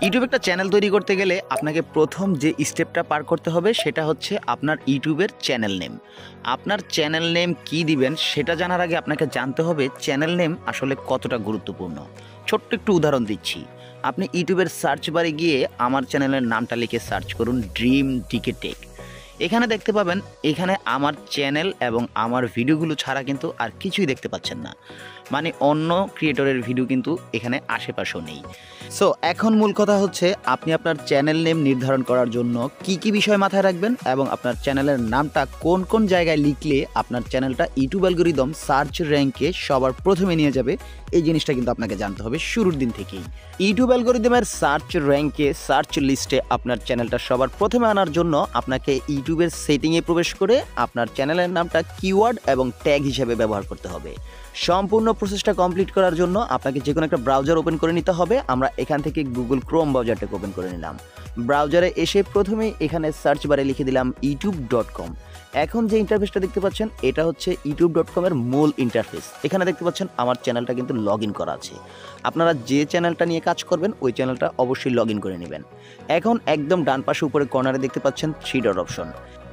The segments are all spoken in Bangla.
ইউটিউবে একটা চ্যানেল তৈরি করতে গেলে আপনাকে প্রথম যে স্টেপটা পার করতে হবে সেটা হচ্ছে আপনার ইউটিউবের চ্যানেল নেম। আপনার চ্যানেল নেম কী দিবেন সেটা জানার আগে আপনাকে জানতে হবে চ্যানেল নেম আসলে কতটা গুরুত্বপূর্ণ। ছোট্ট একটু উদাহরণ দিচ্ছি। আপনি ইউটিউবের সার্চ বারে গিয়ে আমার চ্যানেলের নামটা লিখে সার্চ করুন ড্রিম ডিকে টেক। এখানে দেখতে পাবেন এখানে আমার চ্যানেল এবং আমার ভিডিওগুলো ছাড়া কিন্তু আর কিছুই দেখতে পাচ্ছেন না, মানে অন্য ক্রিয়েটরের ভিডিও কিন্তু এখানে আশেপাশেও নেই। সো এখন মূল কথা হচ্ছে আপনি আপনার চ্যানেল নেম নির্ধারণ করার জন্য কি কি বিষয় মাথায় রাখবেন এবং আপনার চ্যানেলের নামটা কোন কোন জায়গায় লিখলে আপনার চ্যানেলটা ইউটিউব অ্যালগরিদম সার্চ র্যাঙ্কে সবার প্রথমে নিয়ে যাবে, এই জিনিসটা কিন্তু আপনাকে জানতে হবে শুরুর দিন থেকেই। ইউটিউব অ্যালগরিদমের সার্চ র্যাঙ্কে সার্চ লিস্টে আপনার চ্যানেলটা সবার প্রথমে আনার জন্য আপনাকে ইউটিউবের সেটিংয়ে প্রবেশ করে আপনার চ্যানেলের নামটা কিওয়ার্ড এবং ট্যাগ হিসেবে ব্যবহার করতে হবে। সম্পূর্ণ প্রসেসটা কমপ্লিট করার জন্য আপনাকে যে কোনো একটা ব্রাউজার ওপেন করে নিতে হবে। আমরা এখান থেকে গুগল ক্রোম ব্রাউজারটাকে ওপেন করে নিলাম। ব্রাউজারে এসে প্রথমেই এখানে সার্চ বারে লিখে দিলাম youtube.com। এখন যে ইন্টারফেসটা দেখতে পাচ্ছেন এটা হচ্ছে youtube.com এর মূল ইন্টারফেস। এখানে দেখতে পাচ্ছেন আমার চ্যানেলটা কিন্তু লগ ইন করা আছে। আপনারা যে চ্যানেলটা নিয়ে কাজ করবেন ওই চ্যানেলটা অবশ্যই লগ ইন করে নেবেন। এখন একদম ডান পাশে উপরে কর্নারে দেখতে পাচ্ছেন 3 ডট অপশন।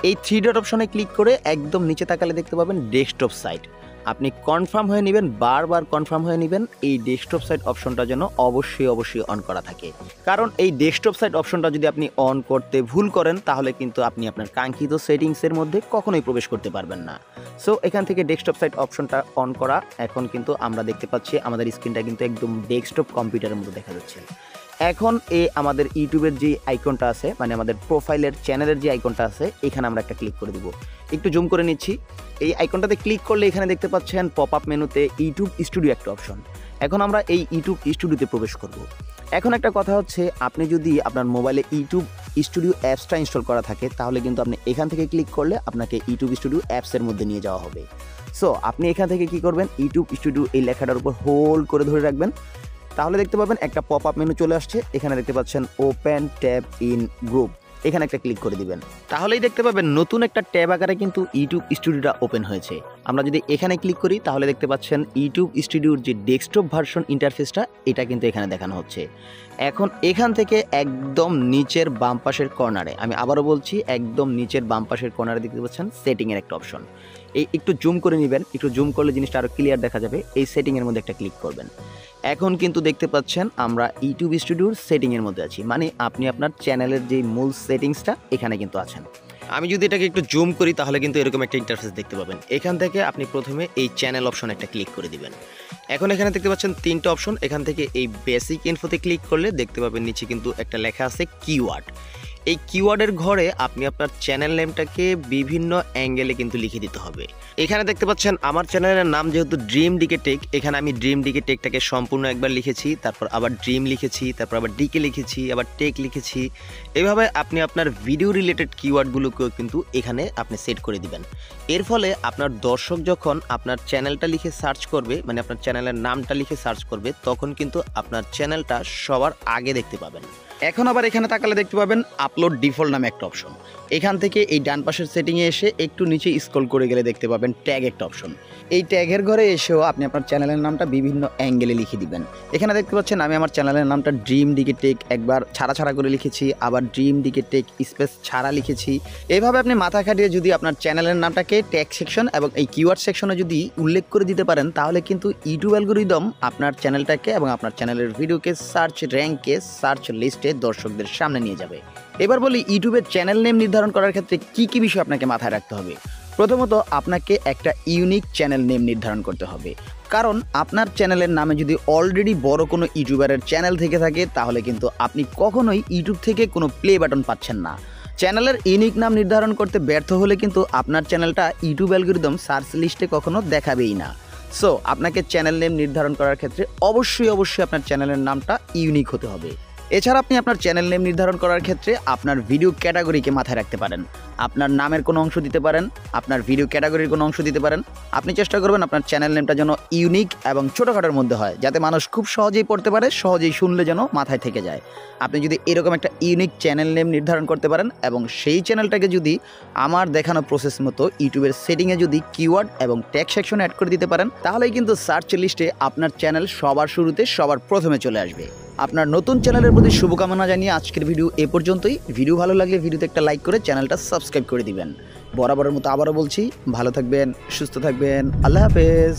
এই 3 ডট অপশনে ক্লিক করে একদম নিচে তাকালে দেখতে পাবেন ডেস্কটপ সাইট। আপনি কনফার্ম হয়ে নেবেন, বারবার কনফার্ম হয়ে নেবেন এই ডেস্কটপ সাইট অপশনটা যেন অবশ্যই অন করা থাকে। কারণ এই ডেস্কটপ সাইট অপশনটা যদি আপনি অন করতে ভুল করেন তাহলে কিন্তু আপনি আপনার কাঙ্ক্ষিত সেটিংসের মধ্যে কখনোই প্রবেশ করতে পারবেন না। সো এখান থেকে ডেস্কটপ সাইট অপশনটা অন করা। এখন কিন্তু আমরা দেখতে পাচ্ছি আমাদের স্ক্রিনটা কিন্তু একদম ডেস্কটপ কম্পিউটারের মতো দেখা যাচ্ছে। এখন আমাদের ইউটিউবের যে আইকনটা আছে, মানে আমাদের প্রোফাইলের চ্যানেলের যে আইকনটা আছে, এখানে আমরা একটা ক্লিক করে দিব। একটু জুম করে নিচ্ছি। এই আইকনটাতে ক্লিক করলে এখানে দেখতে পাচ্ছেন পপ আপ মেনুতে ইউটিউব স্টুডিও একটা অপশন। এখন আমরা এই ইউটিউব স্টুডিওতে প্রবেশ করব। এখন একটা কথা হচ্ছে, আপনি যদি আপনার মোবাইলে ইউটিউব স্টুডিও অ্যাপসটা ইনস্টল করা থাকে তাহলে কিন্তু আপনি এখান থেকে ক্লিক করলে আপনাকে ইউটিউব স্টুডিও অ্যাপসের মধ্যে নিয়ে যাওয়া হবে। সো আপনি এখান থেকে কি করবেন, ইউটিউব স্টুডিও এই লেখাটার উপর হোল্ড করে ধরে রাখবেন। তাহলে দেখতে পাবেন একটা পপ আপ মেনু চলে আসছে। এখানে দেখতে পাচ্ছেন ওপেন ট্যাব ইন গ্রুপ, এখানে একটা ক্লিক করে দিবেন। তাহলেই দেখতে পাবেন নতুন একটা ট্যাব আকারে কিন্তু ইউটিউব স্টুডিওটা ওপেন হয়েছে। আমরা যদি এখানে ক্লিক করি তাহলে দেখতে পাচ্ছেন ইউটিউব স্টুডিওর যে ডেস্কটপ ভার্সন ইন্টারফেসটা এটা কিন্তু এখানে দেখানো হচ্ছে। এখন এখান থেকে একদম নিচের বাম পাশের কর্নারে, আমি আবারও বলছি একদম নিচের বাম পাশের কর্নারে দেখতে পাচ্ছেন সেটিংয়ের একটা অপশন। এই একটু জুম করে নেবেন, একটু জুম করলে জিনিসটা আরও ক্লিয়ার দেখা যাবে। এই সেটিংয়ের মধ্যে একটা ক্লিক করবেন। এখন কিন্তু দেখতে পাচ্ছেন আমরা ইউটিউব স্টুডিওর সেটিংয়ের মধ্যে আছি, মানে আপনি আপনার চ্যানেলের যে মূল সেটিংসটা এখানে কিন্তু আছেন। আমি যদি এটাকে একটু জুম করি তাহলে কিন্তু এরকম একটা ইন্টারফেস দেখতে পাবেন। এখান থেকে আপনি প্রথমে এই চ্যানেল অপশনে একটা ক্লিক করে দিবেন। এখন এখানে দেখতে পাচ্ছেন 3টা অপশন। এখান থেকে এই বেসিক ইনফোতে ক্লিক করলে দেখতে পাবেন নিচে কিন্তু একটা লেখা আছে কিওয়ার্ড। এই কিওয়ার্ডের ঘরে আপনি আপনার চ্যানেল নেমটাকে বিভিন্ন অ্যাঙ্গেলে কিন্তু লিখে দিতে হবে। এখানে দেখতে পাচ্ছেন আমার চ্যানেলের নাম যেহেতু ড্রিম ডিকে টেক, এখানে আমি ড্রিম ডিকে টেকটাকে সম্পূর্ণ একবার লিখেছি, তারপর আবার ড্রিম লিখেছি, তারপর আবার ডিকে লিখেছি, আবার টেক লিখেছি। এভাবে আপনি আপনার ভিডিও রিলেটেড কিওয়ার্ডগুলোকেও কিন্তু এখানে আপনি সেট করে দিবেন। এর ফলে আপনার দর্শক যখন আপনার চ্যানেলটা লিখে সার্চ করবে, মানে আপনার চ্যানেলের নামটা লিখে সার্চ করবে, তখন কিন্তু আপনার চ্যানেলটা সবার আগে দেখতে পাবেন। এখন আবার এখানে তাকালে দেখতে পাবেন আপলোড ডিফল্ট নামে একটা অপশন। এখান থেকে এই ডান পাশের সেটিংয়ে এসে একটু নিচে স্ক্রল করে গেলে দেখতে পাবেন ট্যাগ একটা অপশন। এই ট্যাগের ঘরে এসেও আপনি আপনার চ্যানেলের নামটা বিভিন্ন অ্যাঙ্গেলে লিখে দিবেন। এখানে দেখতে পাচ্ছেন আমি আমার চ্যানেলের নামটা ড্রিম ডিকে টেক একবার ছাড়া করে লিখেছি, আবার ড্রিম ডিকে টেক স্পেস ছাড়া লিখেছি। এইভাবে আপনি মাথা খাটিয়ে যদি আপনার চ্যানেলের নামটাকে ট্যাগ সেকশন এবং এই কিওয়ার্ড সেকশনে যদি উল্লেখ করে দিতে পারেন তাহলে কিন্তু ইউটিউব অ্যালগরিদম আপনার চ্যানেলটাকে এবং আপনার চ্যানেলের ভিডিওকে সার্চ র্যাঙ্কে সার্চ লিস্টে দর্শকদের সামনে নিয়ে যাবে। এবার বলি ইউটিউবের চ্যানেল নেম নির্ধারণ করার ক্ষেত্রে কি কি বিষয় আপনাকে মাথায় রাখতে হবে। প্রথমত আপনাকে একটা ইউনিক চ্যানেল নেম নির্ধারণ করতে হবে, কারণ আপনার চ্যানেলের নামে যদি অলরেডি বড় কোনো ইউটিউবারের চ্যানেল থেকে থাকে তাহলে কিন্তু আপনি কখনোই ইউটিউব থেকে কোনো প্লে বাটন পাচ্ছেন না। চ্যানেলের ইউনিক নাম নির্ধারণ করতে ব্যর্থ হলে কিন্তু আপনার চ্যানেলটা ইউটিউব অ্যালগরিদম সার্চ লিস্টে কখনো দেখাবেই না। সো আপনাকে চ্যানেল নেম নির্ধারণ করার ক্ষেত্রে অবশ্যই আপনার চ্যানেলের নামটা ইউনিক হতে হবে। এছাড়া আপনি আপনার চ্যানেল নেম নির্ধারণ করার ক্ষেত্রে আপনার ভিডিও ক্যাটাগরিকে মাথায় রাখতে পারেন। আপনার নামের কোনো অংশ দিতে পারেন, আপনার ভিডিও ক্যাটাগরির কোনো অংশ দিতে পারেন। আপনি চেষ্টা করবেন আপনার চ্যানেল নেমটা যেন ইউনিক এবং ছোটোখাটোর মধ্যে হয়, যাতে মানুষ খুব সহজেই পড়তে পারে, সহজেই শুনলে যেন মাথায় থেকে যায়। আপনি যদি এরকম একটা ইউনিক চ্যানেল নেম নির্ধারণ করতে পারেন এবং সেই চ্যানেলটাকে যদি আমার দেখানো প্রসেস মতো ইউটিউবের সেটিংয়ে যদি কিওয়ার্ড এবং ট্যাগ সেকশনে অ্যাড করে দিতে পারেন তাহলেই কিন্তু সার্চ লিস্টে আপনার চ্যানেল সবার শুরুতে সবার প্রথমে চলে আসবে। আপনার নতুন চ্যানেলের প্রতি শুভকামনা জানিয়ে আজকের ভিডিও এ পর্যন্তই। ভিডিও ভালো লাগলে ভিডিওতে একটা লাইক করে চ্যানেলটা সাবস্ক্রাইব করে দিবেন। বরাবরের মতো আবারও বলছি, ভালো থাকবেন, সুস্থ থাকবেন, আল্লাহ হাফেজ।